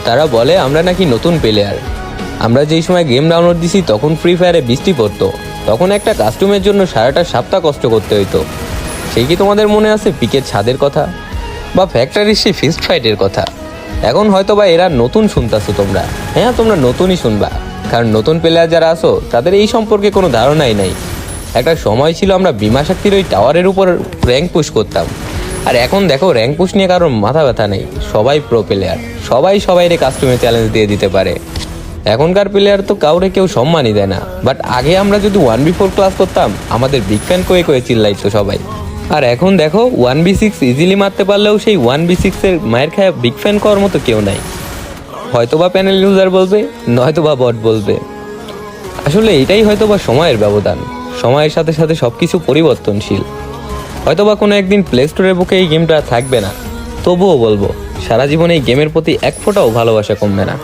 তারা বলে আমরা নাকি নতুন প্লেয়ার। আমরা যেই সময় গেম ডাউনলোড দিছি তখন ফ্রি ফায়ারে বৃষ্টি পড়তো, তখন একটা কাস্টমের জন্য সারাটা সপ্তাহ কষ্ট করতে হইতো। সেই কি তোমাদের মনে আছে পিকের ছাদের কথা, বা ফ্যাক্টরির সেই ফিস্ট ফাইটের কথা? এখন হয়তো বা এরা নতুন শুনতেছো তোমরা। হ্যাঁ, তোমরা নতুনই শুনবা, কারণ নতুন প্লেয়ার যারা আসো তাদের এই সম্পর্কে কোনো ধারণাই নাই। একটা সময় ছিল আমরা বিমা শক্তির ওই টাওয়ারের উপর র্যাঙ্ক পুশ করতাম, আর এখন দেখো র্যাঙ্ক পুশ নিয়ে কারোর মাথা ব্যথা নেই। সবাই প্রো প্লেয়ার, সবাইরে কাস্টমে চ্যালেঞ্জ দিয়ে দিতে পারে। এখনকার প্লেয়ার তো কাউরে কেউ সম্মানই দেয় না। বাট আগে আমরা যদি 1v4 ক্লাস করতাম আমাদের বিগ ফ্যান কয়ে চিল্লাইতো সবাই। আর এখন দেখো 1v6 ইজিলি মারতে পারলেও সেই 1v6 এর মায়ের খায়া বিগ ফ্যান করার মতো কেউ নাই। হয়তোবা প্যানেল ইউজার বলবে, নয়তোবা বট বলবে। আসলে এটাই হয়তোবা সময়ের ব্যবধান। সময়ের সাথে সাথে সবকিছু পরিবর্তনশীল। হয়তোবা কোনো একদিন প্লে স্টোরের বুকে এই গেমটা থাকবে না, তবুও বলবো সারা জীবন এই গেমের প্রতি এক ফোঁটাও ভালোবাসা কমবে না।